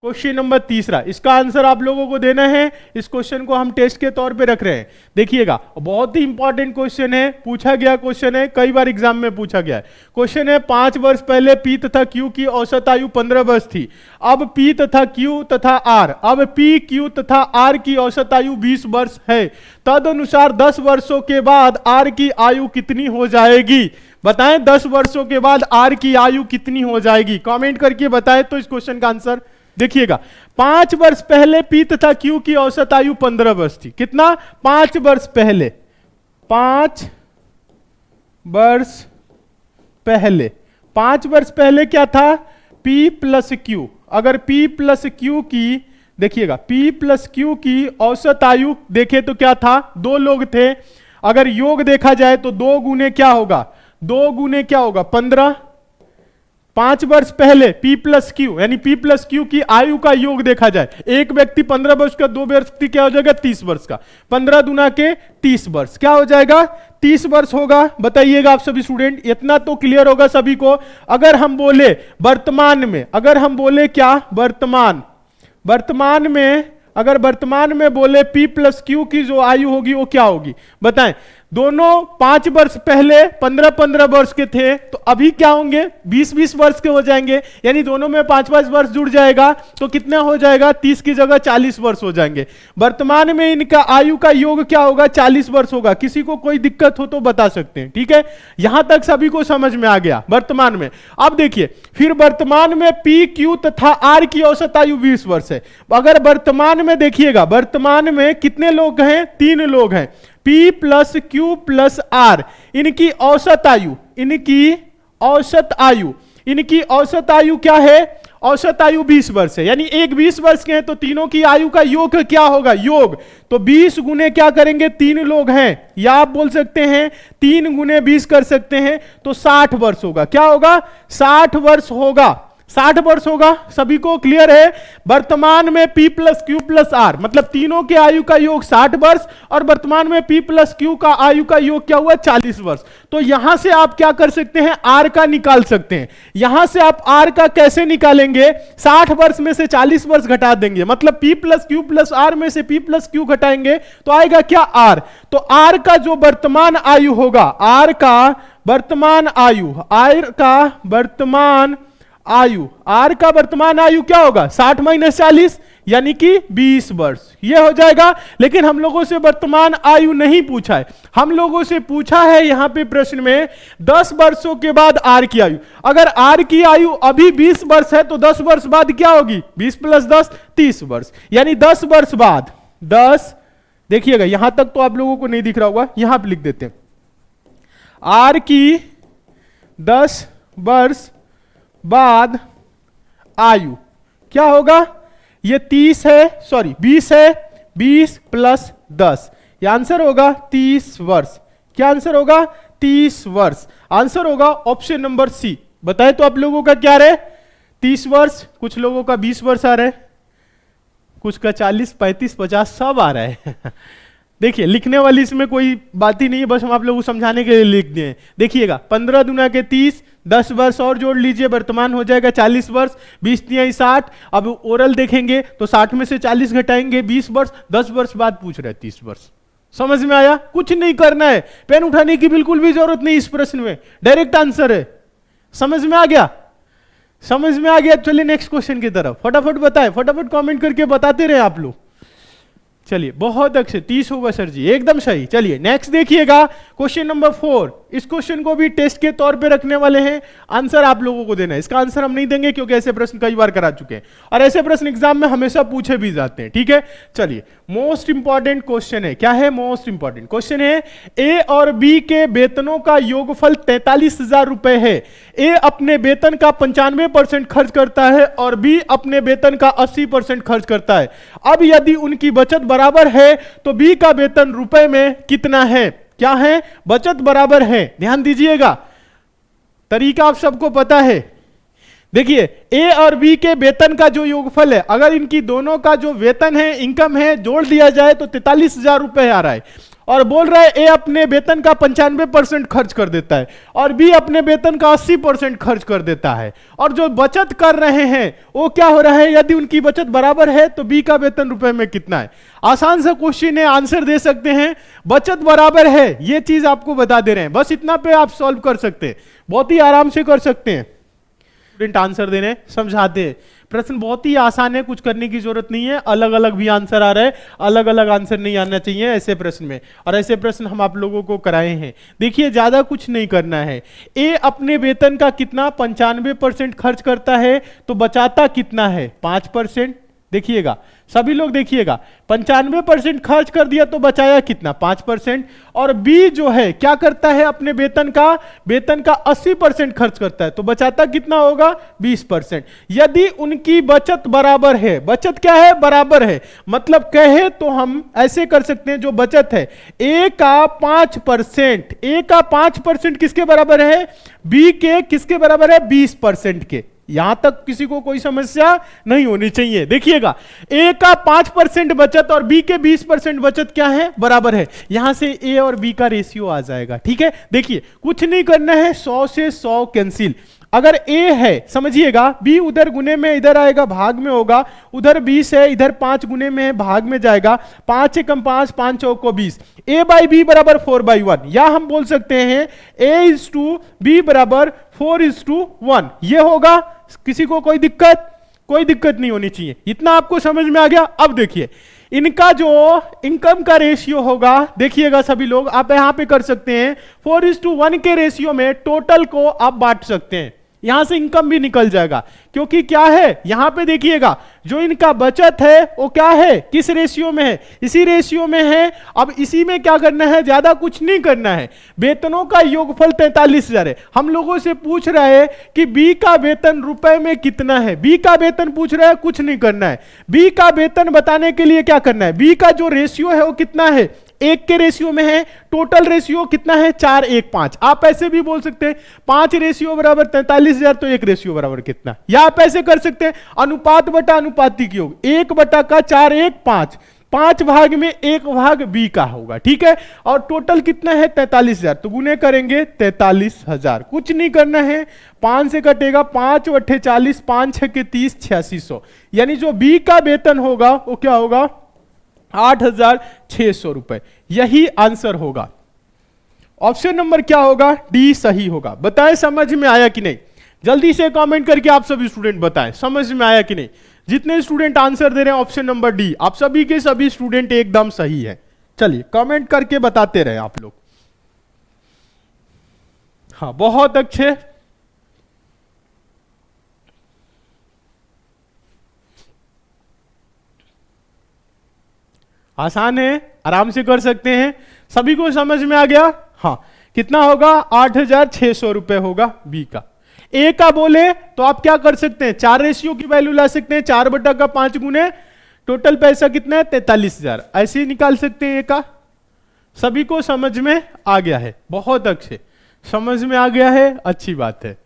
Question number तीसरा, इसका answer आप लोगों को देना है। इस क्वेश्चन को हम टेस्ट के तौर पे रख रहे हैं। देखिएगा, बहुत ही इंपॉर्टेंट क्वेश्चन है, पूछा गया क्वेश्चन है, कई बार एग्जाम में पूछा गया है। क्वेश्चन है 5 वर्ष पहले पी तथा क्यू की औसत आयु 15 वर्ष थी। अब पी तथा क्यू तथा आर, अब पी क्यू तथा आर की औसत आयु 20 वर्ष है। तदनुसार 10 वर्षों के बाद आर की आयु कितनी हो जाएगी? बताएं 10 वर्षों के बाद आर की आयु कितनी हो जाएगी? कमेंट करके बताएं तो इस क्वेश्चन का आंसर। देखिएगा, 5 वर्ष पहले पी तथा क्यू की औसत आयु 15 वर्ष थी। कितना? 5 वर्ष पहले, 5 वर्ष पहले, 5 वर्ष पहले क्या था? P plus Q. अगर P प्लस क्यू की, देखिएगा P प्लस क्यू की औसत आयु देखे तो क्या था? 2 लोग थे। अगर योग देखा जाए तो 2 गुने क्या होगा? 2 गुने क्या होगा? 15। 5 वर्ष पहले P प्लस क्यू, यानी P प्लस क्यू की आयु का योग देखा जाए, एक व्यक्ति 15 वर्ष का, 2 व्यक्ति क्या हो जाएगा? 30 वर्ष का। 15 दूना के 30 वर्ष, क्या हो जाएगा? 30 वर्ष होगा। बताइएगा आप सभी स्टूडेंट, इतना तो क्लियर होगा सभी को। अगर हम बोले वर्तमान में, अगर हम बोले क्या? वर्तमान में, अगर वर्तमान में बोले P प्लस क्यू की जो आयु होगी वो क्या होगी? बताएं। दोनों 5 वर्ष पहले 15-15 वर्ष के थे, तो अभी क्या होंगे? 20-20 वर्ष के हो जाएंगे, यानी दोनों में 5-5 वर्ष जुड़ जाएगा, तो कितना हो जाएगा? 30 की जगह 40 वर्ष हो जाएंगे। वर्तमान में इनका आयु का योग क्या होगा? 40 वर्ष होगा। किसी को कोई दिक्कत हो तो बता सकते हैं, ठीक है? यहां तक सभी को समझ में आ गया वर्तमान में। अब देखिए, फिर वर्तमान में P, Q तथा R की औसत आयु 20 वर्ष है। अगर वर्तमान में देखिएगा, वर्तमान में कितने लोग हैं? 3 लोग हैं। P plus Q plus R, इनकी औसत आयु, इनकी औसत आयु क्या है? औसत आयु 20 वर्ष है, यानी एक 20 वर्ष के हैं, तो तीनों की आयु का योग क्या होगा? योग। तो 20 गुने क्या करेंगे? 3 लोग हैं, या आप बोल सकते हैं 3 गुने 20 कर सकते हैं, तो 60 वर्ष होगा। क्या होगा? 60 वर्ष होगा। 60 वर्ष होगा। सभी को क्लियर है? वर्तमान में P plus Q plus R, मतलब तीनों के आयु का योग 60 वर्ष, और वर्तमान में P प्लस क्यू का आयु का योग क्या हुआ? 40 वर्ष। तो यहां से आप क्या कर सकते हैं? R का निकाल सकते हैं। यहां से आप R का कैसे निकालेंगे? 60 वर्ष में से 40 वर्ष घटा देंगे, मतलब P plus Q plus R में से P प्लस क्यू घटाएंगे तो आएगा क्या? R। तो R का जो वर्तमान आयु होगा, R का वर्तमान आयु क्या होगा? 60 माइनस 40, यानी कि 20 वर्ष। यह हो जाएगा। लेकिन हम लोगों से वर्तमान आयु नहीं पूछा है, हम लोगों से पूछा है यहां पे प्रश्न में 10 वर्षों के बाद आर की आयु। अगर आर की आयु अभी 20 वर्ष है तो 10 वर्ष बाद क्या होगी? 20 प्लस 10 30 वर्ष, यानी 10 वर्ष बाद 10। देखिएगा, यहां तक तो आप लोगों को नहीं दिख रहा होगा, यहां पे लिख देते हैं। आर की 10 वर्ष बाद आयु क्या होगा? ये 30 है, सॉरी 20 है, 20 प्लस 10, ये आंसर होगा 30 वर्ष। क्या आंसर होगा? 30 वर्ष। आंसर होगा ऑप्शन नंबर सी। बताए तो आप लोगों का क्या रहे? 30 वर्ष, कुछ लोगों का 20 वर्ष आ रहा है, कुछ का 40, 35, 50 सब आ रहा है। देखिए, लिखने वाली इसमें कोई बात ही नहीं है, बस हम आप लोगों को समझाने के लिए लिख दिए। देखिएगा, 15 दूना के 30, 10 वर्ष और जोड़ लीजिए, वर्तमान हो जाएगा 40 वर्ष, 20 तिहाई 60। अब ओरल देखेंगे तो 60 में से 40 घटाएंगे, 20 वर्ष। 10 वर्ष बाद पूछ रहे 30 वर्ष। समझ में आया? कुछ नहीं करना है, पेन उठाने की बिल्कुल भी जरूरत नहीं इस प्रश्न में, डायरेक्ट आंसर है। समझ में आ गया? समझ में आ गया? चलिए नेक्स्ट क्वेश्चन की तरफ। फटाफट बताएं, फटाफट कमेंट करके बताते रहे आप लोग। चलिए, बहुत अच्छे, 30 होगा सर जी, एकदम सही। चलिए नेक्स्ट देखिएगा, क्वेश्चन नंबर 4। इस क्वेश्चन को भी टेस्ट के तौर पे रखने वाले हैं, आंसर आप लोगों को देना है। इसका आंसर हम नहीं देंगे क्योंकि ऐसे प्रश्न कई बार करा चुके हैं और ऐसे प्रश्न एग्जाम में हमेशा पूछे भी जाते हैं, ठीक है? चलिए, मोस्ट इंपॉर्टेंट क्वेश्चन है। क्या है? मोस्ट इंपॉर्टेंट क्वेश्चन है। ए और बी के वेतनों का योगफल 43,000 रुपए है। ए अपने वेतन का 95% खर्च करता है और बी अपने वेतन का 80% खर्च करता है। अब यदि उनकी बचत बराबर है तो बी का वेतन रुपए में कितना है? क्या है? बचत बराबर है। ध्यान दीजिएगा, तरीका आप सबको पता है। देखिए ए और बी के वेतन का जो योगफल है, अगर इनकी दोनों का जो वेतन है, इनकम है, जोड़ दिया जाए तो 43,000 रुपए आ रहा है। और बोल रहा है ए अपने वेतन का 95% खर्च कर देता है और बी अपने वेतन का 80% खर्च कर देता है। और जो बचत कर रहे हैं वो क्या हो रहा है, यदि उनकी बचत बराबर है तो बी का वेतन रुपए में कितना है। आसान सा क्वेश्चन है, आंसर दे सकते हैं, बचत बराबर है, ये चीज आपको बता दे रहे हैं, बस इतना पे आप सॉल्व कर सकते हैं, बहुत ही आराम से कर सकते हैं। स्टूडेंट आंसर दे रहे हैं, समझाते हैं। प्रश्न बहुत ही आसान है, कुछ करने की जरूरत नहीं है, अलग अलग भी आंसर आ रहा है, अलग अलग आंसर नहीं आना चाहिए ऐसे प्रश्न में, और ऐसे प्रश्न हम आप लोगों को कराए हैं। देखिए ज्यादा कुछ नहीं करना है, ए अपने वेतन का कितना 95% खर्च करता है तो बचाता कितना है 5%। देखिएगा सभी लोग, देखिएगा 95% खर्च कर दिया तो बचाया कितना 5%। और बी जो है क्या करता है, अपने वेतन का 80% खर्च करता है तो बचाता कितना होगा 20%। यदि उनकी बचत बराबर है, बचत क्या है बराबर है, मतलब कहे तो हम ऐसे कर सकते हैं, जो बचत है ए का 5%, ए का 5% किसके बराबर है, बी के किसके बराबर है 20% के। यहां तक किसी को कोई समस्या नहीं होनी चाहिए। देखिएगा ए का 5% बचत और बी के 20% बचत क्या है बराबर है, यहां से ए और बी का रेशियो आ जाएगा। ठीक है, देखिए कुछ नहीं करना है, 100 से 100 कैंसिल। अगर ए है समझिएगा, बी उधर गुने में इधर आएगा, भाग में होगा, उधर 20 है, इधर 5 गुने में है, भाग में जाएगा, 5 एकम 5, 5 चौको 20, ए बाई बी बराबर 4/1, या हम बोल सकते हैं A/B बराबर 4:1, ये होगा। किसी को कोई दिक्कत नहीं होनी चाहिए, इतना आपको समझ में आ गया। अब देखिए इनका जो इनकम का रेशियो होगा, देखिएगा सभी लोग, आप यहां पे कर सकते हैं 4:1 के रेशियो में टोटल को आप बांट सकते हैं, यहां से इनकम भी निकल जाएगा, क्योंकि क्या है यहां पे देखिएगा जो इनका बचत है वो क्या है, किस रेशियो में है, इसी रेशियो में है। अब इसी में क्या करना है, ज्यादा कुछ नहीं करना है, वेतनों का योगफल 43,000 है। हम लोगों से पूछ रहा है कि बी का वेतन रुपए में कितना है, बी का वेतन पूछ रहा है, कुछ नहीं करना है। बी का वेतन बताने के लिए क्या करना है, बी का जो रेशियो है वो कितना है, 1 के रेशियो में है, टोटल रेशियो कितना है 4, 1, 5। आप ऐसे भी बोल सकते हैं 5 रेशियो बराबर 43,000 तो 1 रेशियो बराबर कितना, या आप ऐसे कर सकते हैं अनुपात बटा अनुपातिक योग, 1/4, 1, 5, 5 भाग में 1 भाग बी का होगा। ठीक है, और टोटल कितना है 43,000, तो गुने करेंगे 43,000, कुछ नहीं करना है, 5 से कटेगा, 5 × 40, 5 × 6 = 30, 8600, यानी जो बी का वेतन होगा वो क्या होगा 8,600 रुपए, यही आंसर होगा। ऑप्शन नंबर क्या होगा, डी सही होगा। बताएं समझ में आया कि नहीं, जल्दी से कमेंट करके आप सभी स्टूडेंट बताएं समझ में आया कि नहीं। जितने स्टूडेंट आंसर दे रहे हैं ऑप्शन नंबर डी, आप सभी के सभी स्टूडेंट एकदम सही है। चलिए कमेंट करके बताते रहे आप लोग। हाँ बहुत अच्छे, आसान है, आराम से कर सकते हैं, सभी को समझ में आ गया। हाँ कितना होगा 8,600 रुपए होगा बी का। ए का बोले तो आप क्या कर सकते हैं, 4 रेशियो की वैल्यू ला सकते हैं, 4/5 गुने टोटल पैसा कितना है 43,000, ऐसे ही निकाल सकते हैं ए का। सभी को समझ में आ गया है, बहुत अच्छे समझ में आ गया है, अच्छी बात है।